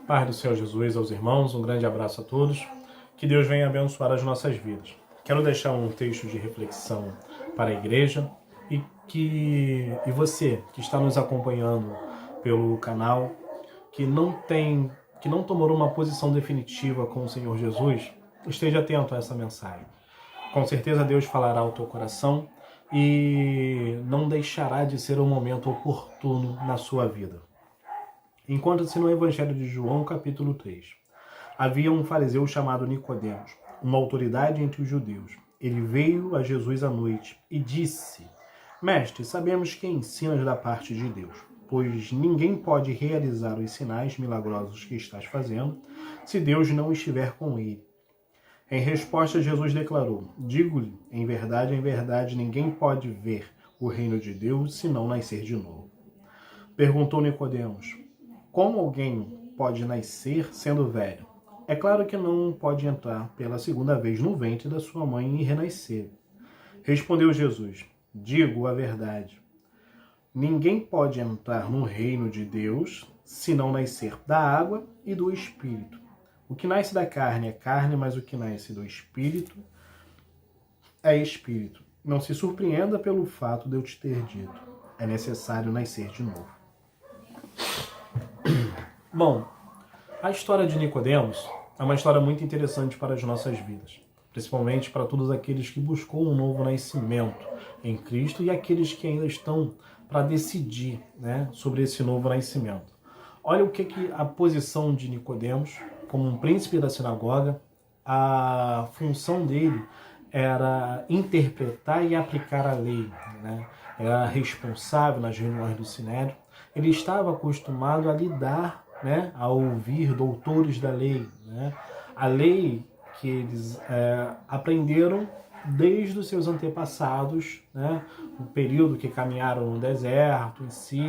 Paz do Senhor Jesus aos irmãos, um grande abraço a todos. Que Deus venha abençoar as nossas vidas. Quero deixar um texto de reflexão para a igreja e você que está nos acompanhando pelo canal, que não tomou uma posição definitiva com o Senhor Jesus, esteja atento a essa mensagem. Com certeza Deus falará ao teu coração e não deixará de ser um momento oportuno na sua vida. Encontra-se no Evangelho de João, capítulo 3. Havia um fariseu chamado Nicodemos, uma autoridade entre os judeus. Ele veio a Jesus à noite e disse: Mestre, sabemos que ensinas da parte de Deus, pois ninguém pode realizar os sinais milagrosos que estás fazendo se Deus não estiver com ele. Em resposta, Jesus declarou: Digo-lhe, em verdade, ninguém pode ver o reino de Deus se não nascer de novo. Perguntou Nicodemos: Como alguém pode nascer sendo velho? É claro que não pode entrar pela segunda vez no ventre da sua mãe e renascer. Respondeu Jesus: Digo a verdade. Ninguém pode entrar no reino de Deus se não nascer da água e do Espírito. O que nasce da carne é carne, mas o que nasce do Espírito é Espírito. Não se surpreenda pelo fato de eu te ter dito: é necessário nascer de novo. Bom, a história de Nicodemos é uma história muito interessante para as nossas vidas, principalmente para todos aqueles que buscam um novo nascimento em Cristo e aqueles que ainda estão para decidir, sobre esse novo nascimento. Olha o que a posição de Nicodemos, como um príncipe da sinagoga, a função dele era interpretar e aplicar a lei, Era responsável nas reuniões do Sinédrio. Ele estava acostumado a lidar, a ouvir doutores da lei, a lei que eles aprenderam desde os seus antepassados, o período que caminharam no deserto em si,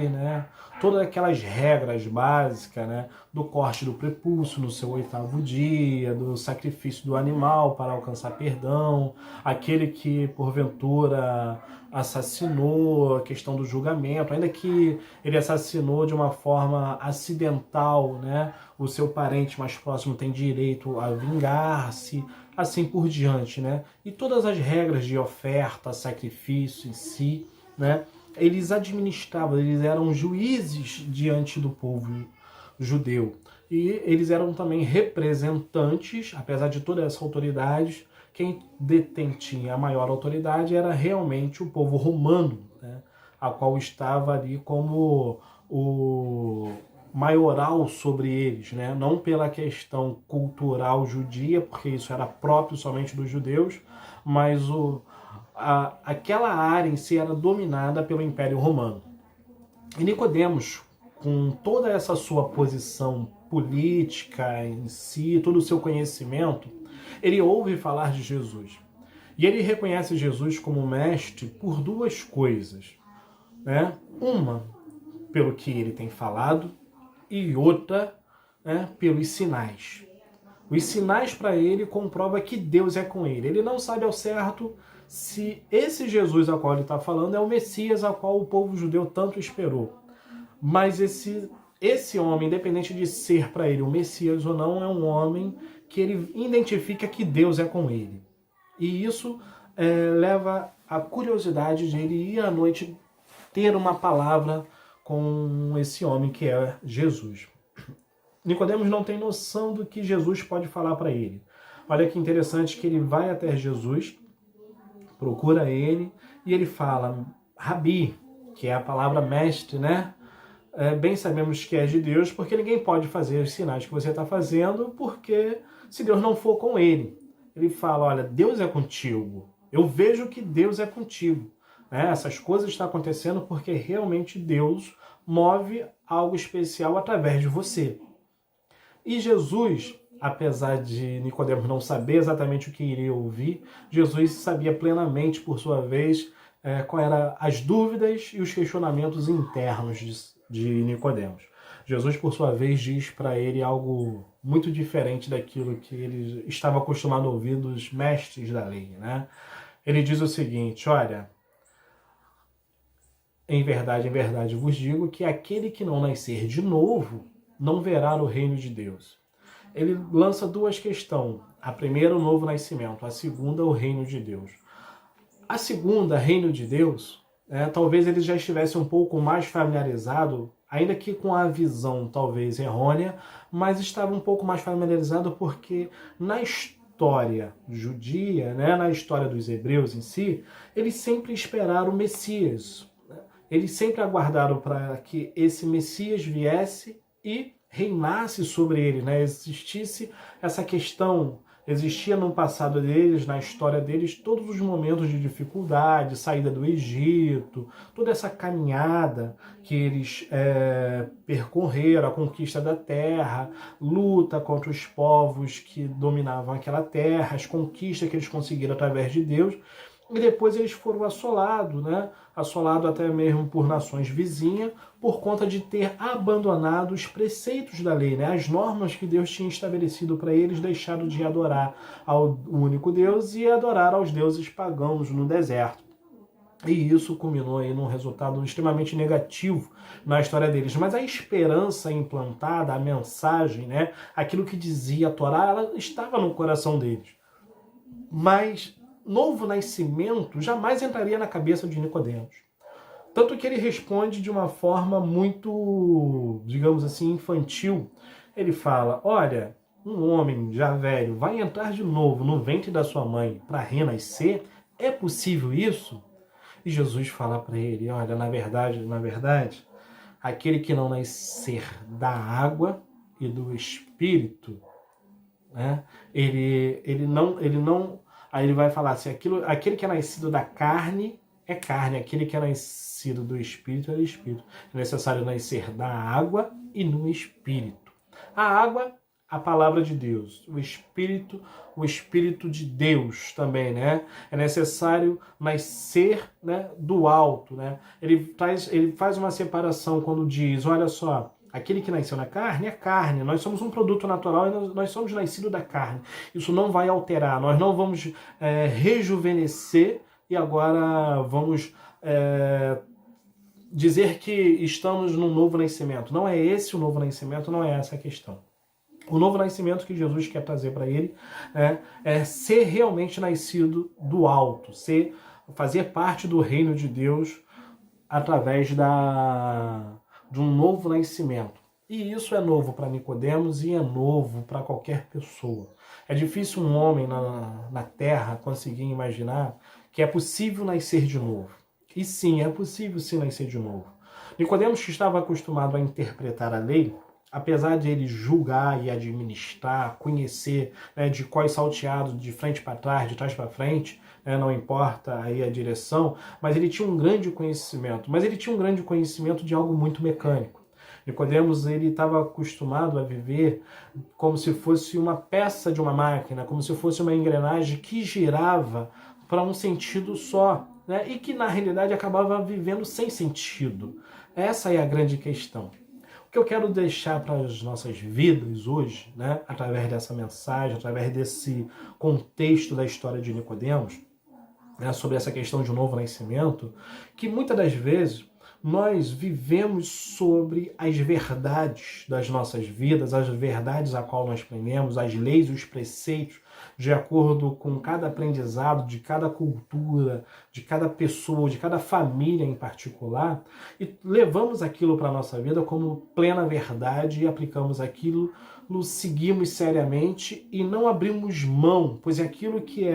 todas aquelas regras básicas, do corte do prepúcio no seu 8º dia, do sacrifício do animal para alcançar perdão, aquele que porventura assassinou, a questão do julgamento, ainda que ele assassinou de uma forma acidental, o seu parente mais próximo tem direito a vingar-se, assim por diante, E todas as regras de oferta, sacrifício em si, eles administravam, eles eram juízes diante do povo judeu. E eles eram também representantes, apesar de toda essa autoridade, quem detinha a maior autoridade era realmente o povo romano, a qual estava ali como o maioral sobre eles, não pela questão cultural judia, porque isso era próprio somente dos judeus, mas aquela área em si era dominada pelo Império Romano. E Nicodemos, com toda essa sua posição política em si, todo o seu conhecimento, ele ouve falar de Jesus. E ele reconhece Jesus como mestre por duas coisas. Uma, pelo que ele tem falado, e outra, pelos sinais. Os sinais para ele comprovam que Deus é com ele. Ele não sabe ao certo se esse Jesus ao qual ele está falando é o Messias ao qual o povo judeu tanto esperou. Mas esse homem, independente de ser para ele o Messias ou não, é um homem que ele identifica que Deus é com ele. E isso leva à curiosidade de ele ir à noite ter uma palavra com esse homem que é Jesus. Nicodemos não tem noção do que Jesus pode falar para ele. Olha que interessante que ele vai até Jesus, procura ele e ele fala: Rabi, que é a palavra mestre, bem sabemos que é de Deus, porque ninguém pode fazer os sinais que você está fazendo, porque se Deus não for com ele. Ele fala: olha, Deus é contigo. Eu vejo que Deus é contigo. Essas coisas estão acontecendo porque realmente Deus move algo especial através de você. E Jesus, apesar de Nicodemos não saber exatamente o que iria ouvir, Jesus sabia plenamente, por sua vez, quais eram as dúvidas e os questionamentos internos de Nicodemos. Jesus, por sua vez, diz para ele algo muito diferente daquilo que ele estava acostumado a ouvir dos mestres da lei, Ele diz o seguinte: olha, em verdade vos digo que aquele que não nascer de novo não verá o reino de Deus. Ele lança duas questões. A primeira, o novo nascimento. A segunda, o reino de Deus. A segunda, reino de Deus, talvez ele já estivesse um pouco mais familiarizado, ainda que com a visão talvez errônea, mas estava um pouco mais familiarizado porque na história judia, na história dos hebreus em si, eles sempre esperaram o Messias. Eles sempre aguardaram para que esse Messias viesse e reinasse sobre ele, existisse essa questão, existia no passado deles, na história deles, todos os momentos de dificuldade, saída do Egito, toda essa caminhada que eles percorreram, a conquista da terra, luta contra os povos que dominavam aquela terra, as conquistas que eles conseguiram através de Deus, e depois eles foram assolados, assolado até mesmo por nações vizinhas, por conta de ter abandonado os preceitos da lei, as normas que Deus tinha estabelecido para eles, deixaram de adorar ao único Deus e adorar aos deuses pagãos no deserto. E isso culminou aí num resultado extremamente negativo na história deles. Mas a esperança implantada, a mensagem, aquilo que dizia a Torá, ela estava no coração deles. Mas novo nascimento jamais entraria na cabeça de Nicodemos. Tanto que ele responde de uma forma muito, digamos assim, infantil. Ele fala, olha, um homem já velho vai entrar de novo no ventre da sua mãe para renascer? É possível isso? E Jesus fala para ele, olha, na verdade, aquele que não nascer da água e do Espírito, ele não. Aí ele vai falar assim, aquele que é nascido da carne é carne, aquele que é nascido do Espírito é do Espírito. É necessário nascer da água e no Espírito. A água, a palavra de Deus. O Espírito de Deus também, É necessário nascer, do alto, Ele faz uma separação quando diz, olha só, aquele que nasceu na carne é carne. Nós somos um produto natural e nós somos nascidos da carne. Isso não vai alterar. Nós não vamos rejuvenescer e agora vamos dizer que estamos num novo nascimento. Não é esse o novo nascimento, não é essa a questão. O novo nascimento que Jesus quer trazer para ele é ser realmente nascido do alto, fazer parte do reino de Deus através de um novo nascimento. E isso é novo para Nicodemos e é novo para qualquer pessoa. É difícil um homem na Terra conseguir imaginar que é possível nascer de novo. E sim, é possível sim nascer de novo. Nicodemos, que estava acostumado a interpretar a lei, apesar de ele julgar e administrar, conhecer de cós salteados, de frente para trás, de trás para frente, não importa aí a direção, mas ele tinha um grande conhecimento. Mas ele tinha um grande conhecimento de algo muito mecânico. Nicodemos, ele estava acostumado a viver como se fosse uma peça de uma máquina, como se fosse uma engrenagem que girava para um sentido só, e que na realidade acabava vivendo sem sentido. Essa é a grande questão. O que eu quero deixar para as nossas vidas hoje, através dessa mensagem, através desse contexto da história de Nicodemos, sobre essa questão de um novo nascimento, que muitas das vezes nós vivemos sobre as verdades das nossas vidas, as verdades a qual nós aprendemos, as leis e os preceitos, de acordo com cada aprendizado, de cada cultura, de cada pessoa, de cada família em particular, e levamos aquilo para a nossa vida como plena verdade e aplicamos aquilo, seguimos seriamente e não abrimos mão, pois aquilo que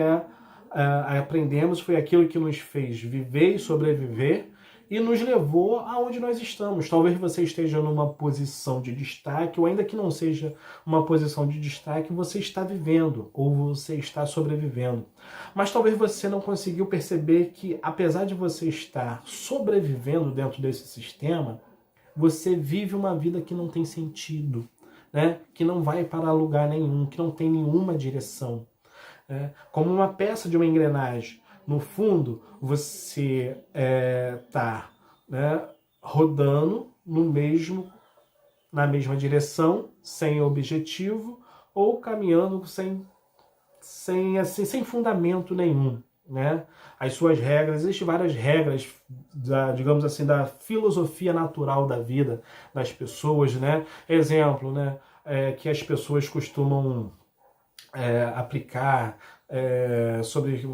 aprendemos foi aquilo que nos fez viver e sobreviver e nos levou aonde nós estamos. Talvez você esteja numa posição de destaque, ou ainda que não seja uma posição de destaque, você está vivendo, ou você está sobrevivendo. Mas talvez você não conseguiu perceber que, apesar de você estar sobrevivendo dentro desse sistema, você vive uma vida que não tem sentido, que não vai para lugar nenhum, que não tem nenhuma direção. Como uma peça de uma engrenagem. No fundo, você está rodando na mesma direção, sem objetivo, ou caminhando sem fundamento nenhum. né? As suas regras. Existem várias regras, digamos assim, da filosofia natural da vida das pessoas, né? Exemplo, né? Que as pessoas costumam aplicar sobre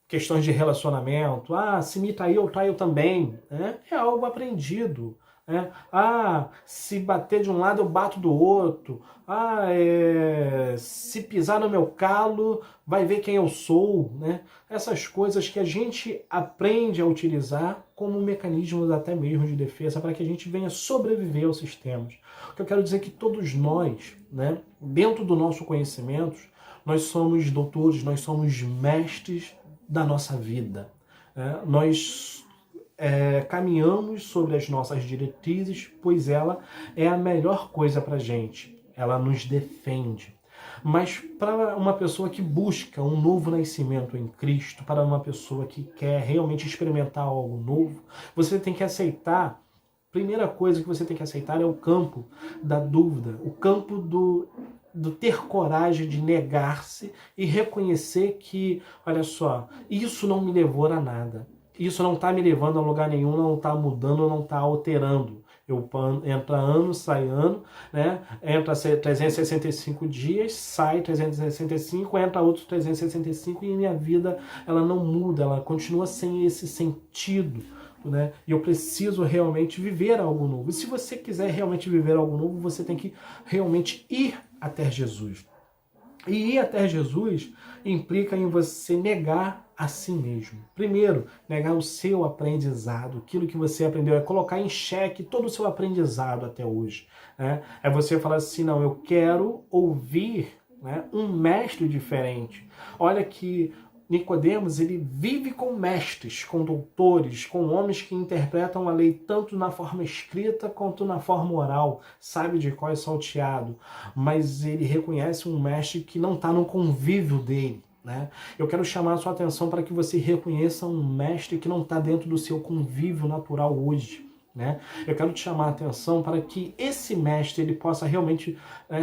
questões de relacionamento. Ah, se me tá eu também. Né? É algo aprendido. Né? Ah, se bater de um lado, eu bato do outro. Ah, se pisar no meu calo, vai ver quem eu sou. Né? Essas coisas que a gente aprende a utilizar como mecanismos até mesmo de defesa para que a gente venha sobreviver aos sistemas. O que eu quero dizer é que todos nós, né, dentro do nosso conhecimento, nós somos doutores, nós somos mestres da nossa vida. Nós caminhamos sobre as nossas diretrizes, pois ela é a melhor coisa para a gente. Ela nos defende. Mas para uma pessoa que busca um novo nascimento em Cristo, para uma pessoa que quer realmente experimentar algo novo, você tem que aceitar. Primeira coisa que você tem que aceitar é o campo da dúvida, o campo do ter coragem de negar-se e reconhecer que, olha só, isso não me levou a nada. Isso não está me levando a lugar nenhum, não está mudando, não está alterando. Entra ano, sai ano, né? Entra 365 dias, sai 365, entra outros 365 e minha vida ela não muda, ela continua sem esse sentido. Né? E eu preciso realmente viver algo novo. E se você quiser realmente viver algo novo, você tem que realmente ir até Jesus. E ir até Jesus implica em você negar a si mesmo. Primeiro, negar o seu aprendizado, aquilo que você aprendeu, é colocar em xeque todo o seu aprendizado até hoje. Né? É você falar assim, não, eu quero ouvir, né, um mestre diferente. Olha que Nicodemos, ele vive com mestres, com doutores, com homens que interpretam a lei tanto na forma escrita quanto na forma oral, sabe de qual é salteado, mas ele reconhece um mestre que não está no convívio dele. Né? Eu quero chamar a sua atenção para que você reconheça um mestre que não está dentro do seu convívio natural hoje. Né? Eu quero te chamar a atenção para que esse mestre ele possa realmente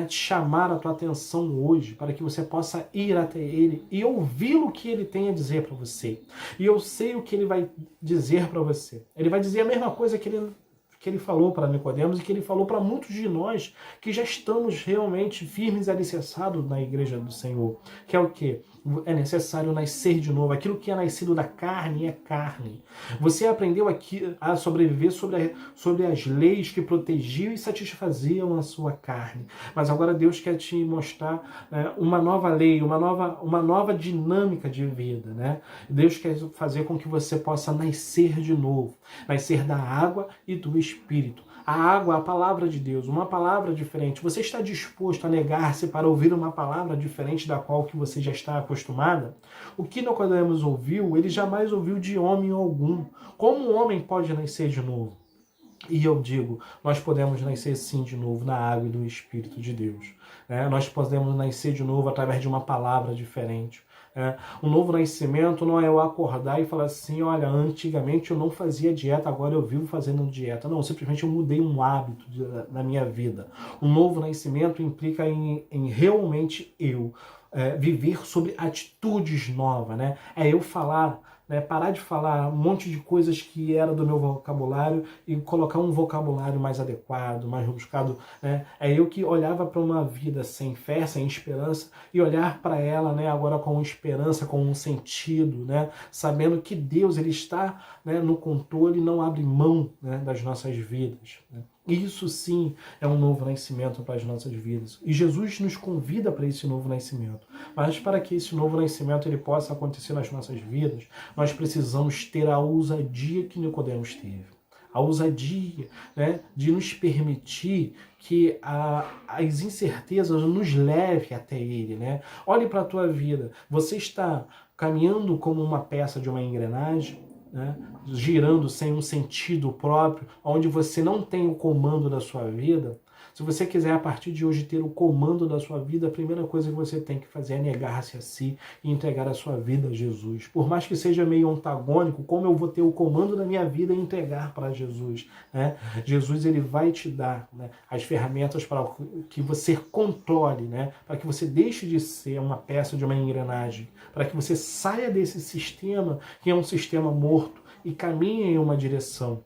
te chamar a tua atenção hoje, para que você possa ir até ele e ouvir o que ele tem a dizer para você. E eu sei o que ele vai dizer para você. Ele vai dizer a mesma coisa que ele falou para Nicodemos e que ele falou para muitos de nós que já estamos realmente firmes e alicerçados na igreja do Senhor. Que é o quê? É necessário nascer de novo. Aquilo que é nascido da carne é carne. Você aprendeu aqui a sobreviver sobre as leis que protegiam e satisfaziam a sua carne. Mas agora Deus quer te mostrar, né, uma nova lei, uma nova dinâmica de vida. Né? Deus quer fazer com que você possa nascer de novo. Nascer da água e do Espírito. A água, a palavra de Deus, uma palavra diferente. Você está disposto a negar-se para ouvir uma palavra diferente da qual que você já está acostumada? O que Nicodemos ouviu, ele jamais ouviu de homem algum. Como um homem pode nascer de novo? E eu digo, nós podemos nascer sim de novo na água e do Espírito de Deus. Nós podemos nascer de novo através de uma palavra diferente. O novo nascimento não é eu acordar e falar assim, olha, antigamente eu não fazia dieta, agora eu vivo fazendo dieta. Não, simplesmente eu mudei um hábito na minha vida. O novo nascimento implica em realmente eu viver sobre atitudes novas. Né? É eu falar, né, parar de falar um monte de coisas que era do meu vocabulário e colocar um vocabulário mais adequado, mais rebuscado. Né? É eu que olhava para uma vida sem fé, sem esperança, e olhar para ela, né, agora com esperança, com um sentido, né, sabendo que Deus ele está, né, no controle e não abre mão, né, das nossas vidas. Né? Isso sim é um novo nascimento para as nossas vidas. E Jesus nos convida para esse novo nascimento. Mas para que esse novo nascimento ele possa acontecer nas nossas vidas, nós precisamos ter a ousadia que Nicodemos teve. A ousadia, né, de nos permitir que as incertezas nos levem até Ele. Né? Olhe para a tua vida. Você está caminhando como uma peça de uma engrenagem? Né? Girando sem um sentido próprio, onde você não tem o comando da sua vida? Se Se você quiser, a partir de hoje, ter o comando da sua vida, a primeira coisa que você tem que fazer é negar-se a si e entregar a sua vida a Jesus. Por mais que seja meio antagônico, como eu vou ter o comando da minha vida e entregar para Jesus, né? Jesus, ele vai te dar, né, as ferramentas para que você controle, né, para que você deixe de ser uma peça de uma engrenagem, para que você saia desse sistema que é um sistema morto e caminhe em uma direção.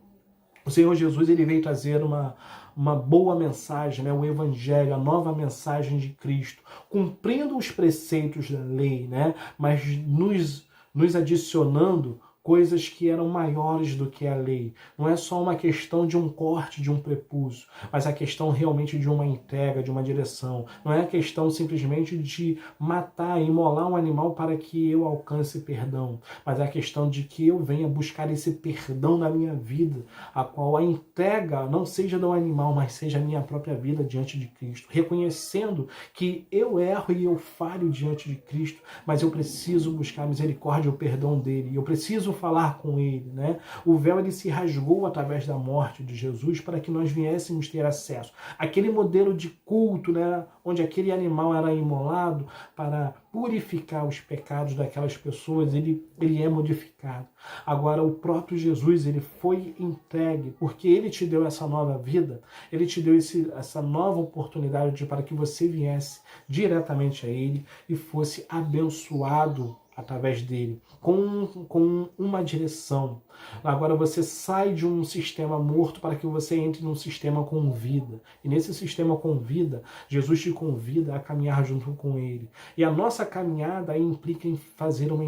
O Senhor Jesus, ele veio trazer uma boa mensagem, né? O Evangelho, a nova mensagem de Cristo, cumprindo os preceitos da lei, né? Mas nos adicionando coisas que eram maiores do que a lei. Não é só uma questão de um corte, de um prepúcio, mas a questão realmente de uma entrega, de uma direção. Não é a questão simplesmente de matar, imolar um animal para que eu alcance perdão, mas é a questão de que eu venha buscar esse perdão na minha vida, a qual a entrega não seja do animal, mas seja a minha própria vida diante de Cristo, reconhecendo que eu erro e eu falho diante de Cristo, mas eu preciso buscar a misericórdia e o perdão dele, eu preciso falar com ele, né? O véu, ele se rasgou através da morte de Jesus para que nós viéssemos ter acesso. Aquele modelo de culto, né, onde aquele animal era imolado para purificar os pecados daquelas pessoas, ele é modificado. Agora, o próprio Jesus, ele foi entregue, porque ele te deu essa nova vida, ele te deu essa nova oportunidade para que você viesse diretamente a ele e fosse abençoado através dele, com uma direção. Agora você sai de um sistema morto para que você entre num sistema com vida. E nesse sistema com vida, Jesus te convida a caminhar junto com ele. E a nossa caminhada aí implica em fazer uma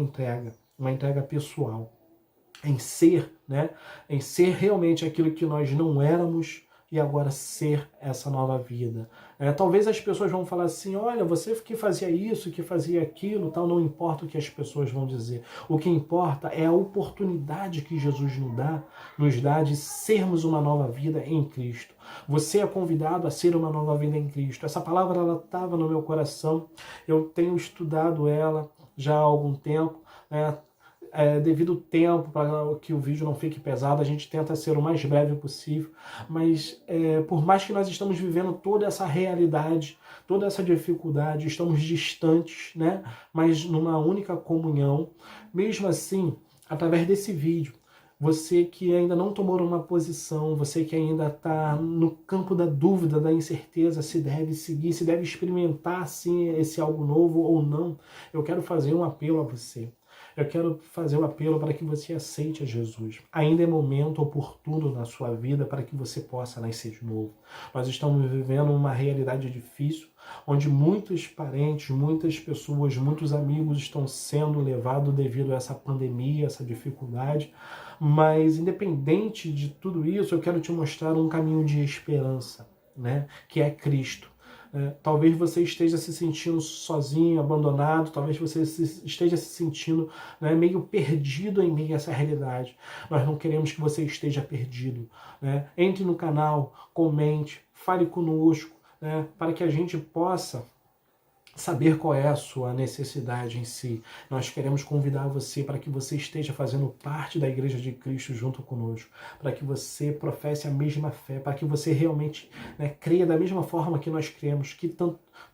entrega pessoal, em ser, né? Em ser realmente aquilo que nós não éramos e agora ser essa nova vida. Talvez as pessoas vão falar assim, olha, você que fazia isso, que fazia aquilo, tal, não importa o que as pessoas vão dizer. O que importa é a oportunidade que Jesus nos dá de sermos uma nova vida em Cristo. Você é convidado a ser uma nova vida em Cristo. Essa palavra, ela estava no meu coração, eu tenho estudado ela já há algum tempo, devido ao tempo, para que o vídeo não fique pesado, a gente tenta ser o mais breve possível, mas por mais que nós estamos vivendo toda essa realidade, toda essa dificuldade, estamos distantes, né? Mas numa única comunhão, mesmo assim, através desse vídeo, você que ainda não tomou uma posição, você que ainda está no campo da dúvida, da incerteza, se deve seguir, se deve experimentar assim, esse algo novo ou não, eu quero fazer um apelo a você. Eu quero fazer um apelo para que você aceite a Jesus. Ainda é momento oportuno na sua vida para que você possa nascer de novo. Nós estamos vivendo uma realidade difícil, onde muitos parentes, muitas pessoas, muitos amigos estão sendo levados devido a essa pandemia, essa dificuldade. Mas independente de tudo isso, eu quero te mostrar um caminho de esperança, né? Que é Cristo. Talvez você esteja se sentindo sozinho, abandonado, talvez você esteja se sentindo, né, meio perdido em meio a essa realidade. Nós não queremos que você esteja perdido, né? Entre no canal, comente, fale conosco, né, para que a gente possa saber qual é a sua necessidade em si. Nós queremos convidar você para que você esteja fazendo parte da Igreja de Cristo junto conosco, para que você professe a mesma fé, para que você realmente, né, creia da mesma forma que nós cremos, que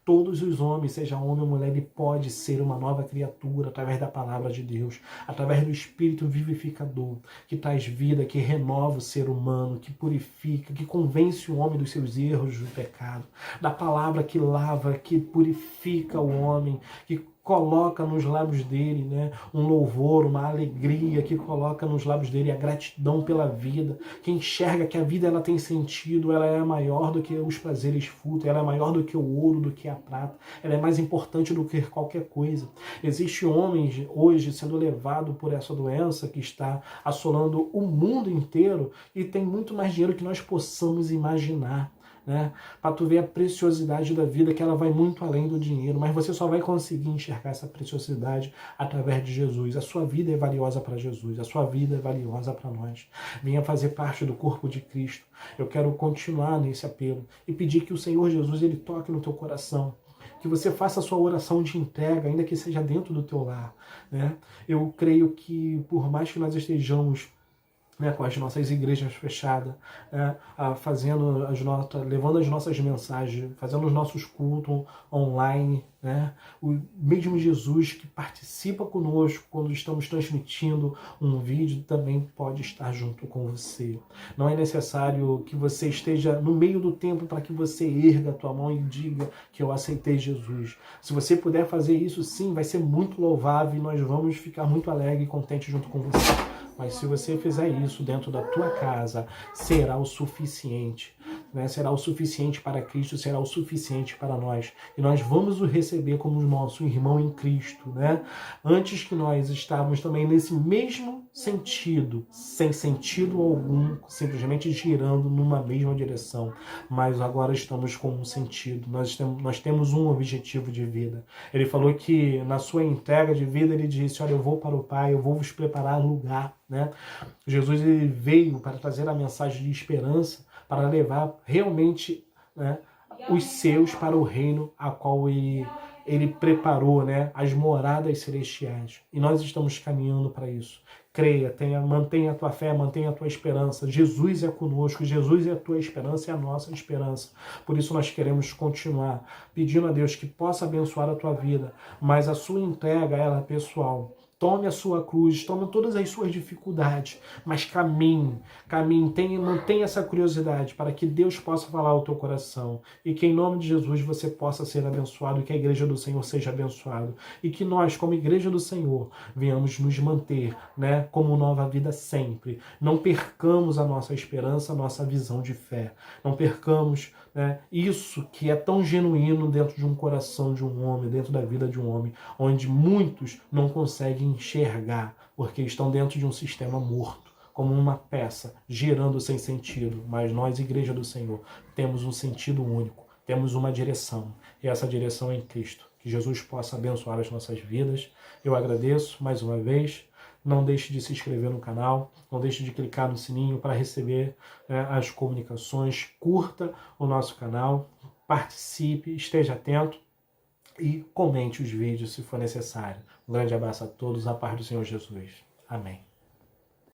todos os homens, seja homem ou mulher, ele pode ser uma nova criatura através da palavra de Deus, através do Espírito vivificador, que traz vida, que renova o ser humano, que purifica, que convence o homem dos seus erros, do pecado, da palavra que lava, que purifica o homem, que coloca nos lábios dele, né, um louvor, uma alegria, que coloca nos lábios dele a gratidão pela vida, que enxerga que a vida ela tem sentido, ela é maior do que os prazeres fúteis, ela é maior do que o ouro, do que a prata, ela é mais importante do que qualquer coisa. Existem homens hoje sendo levados por essa doença que está assolando o mundo inteiro e tem muito mais dinheiro que nós possamos imaginar, né? Para tu ver a preciosidade da vida, que ela vai muito além do dinheiro, mas você só vai conseguir enxergar essa preciosidade através de Jesus. A sua vida é valiosa para Jesus, a sua vida é valiosa para nós. Venha fazer parte do corpo de Cristo. Eu quero continuar nesse apelo e pedir que o Senhor Jesus, ele toque no teu coração, que você faça a sua oração de entrega, ainda que seja dentro do teu lar, né? Eu creio que por mais que nós estejamos né, com as nossas igrejas fechadas, né, levando as nossas mensagens, fazendo os nossos cultos online, né, o mesmo Jesus que participa conosco quando estamos transmitindo um vídeo também pode estar junto com você. Não é necessário que você esteja no meio do templo para que você erga a tua mão e diga que eu aceitei Jesus. Se você puder fazer isso, sim, vai ser muito louvável e nós vamos ficar muito alegres e contentes junto com você. Mas se você fizer isso dentro da tua casa, será o suficiente, né? Será o suficiente para Cristo, será o suficiente para nós. E nós vamos o receber como nosso irmão em Cristo, né? Antes que nós estávamos também nesse mesmo sentido, sem sentido algum, simplesmente girando numa mesma direção. Mas agora estamos com um sentido, nós temos um objetivo de vida. Ele falou que na sua entrega de vida, ele disse, olha, eu vou para o Pai, eu vou vos preparar lugar, né? Jesus, ele veio para trazer a mensagem de esperança, para levar realmente, né, os seus para o reino a qual ele preparou, né, as moradas celestiais. E nós estamos caminhando para isso. Creia, mantenha a tua fé, mantenha a tua esperança. Jesus é conosco, Jesus é a tua esperança e a nossa esperança. Por isso nós queremos continuar pedindo a Deus que possa abençoar a tua vida, mas a sua entrega, ela é pessoal. Tome a sua cruz, tome todas as suas dificuldades, mas caminhe, mantenha essa curiosidade para que Deus possa falar ao teu coração e que em nome de Jesus você possa ser abençoado e que a igreja do Senhor seja abençoada e que nós, como igreja do Senhor, venhamos nos manter, né, como nova vida sempre. Não percamos a nossa esperança, a nossa visão de fé. Não percamos, né, isso que é tão genuíno dentro de um coração de um homem, dentro da vida de um homem, onde muitos não conseguem enxergar, porque estão dentro de um sistema morto, como uma peça, girando sem sentido. Mas nós, Igreja do Senhor, temos um sentido único, temos uma direção, e essa direção é em Cristo. Que Jesus possa abençoar as nossas vidas. Eu agradeço mais uma vez. Não deixe de se inscrever no canal, não deixe de clicar no sininho para receber, né, as comunicações. Curta o nosso canal, participe, esteja atento e comente os vídeos se for necessário. Um grande abraço a todos, a paz do Senhor Jesus. Amém.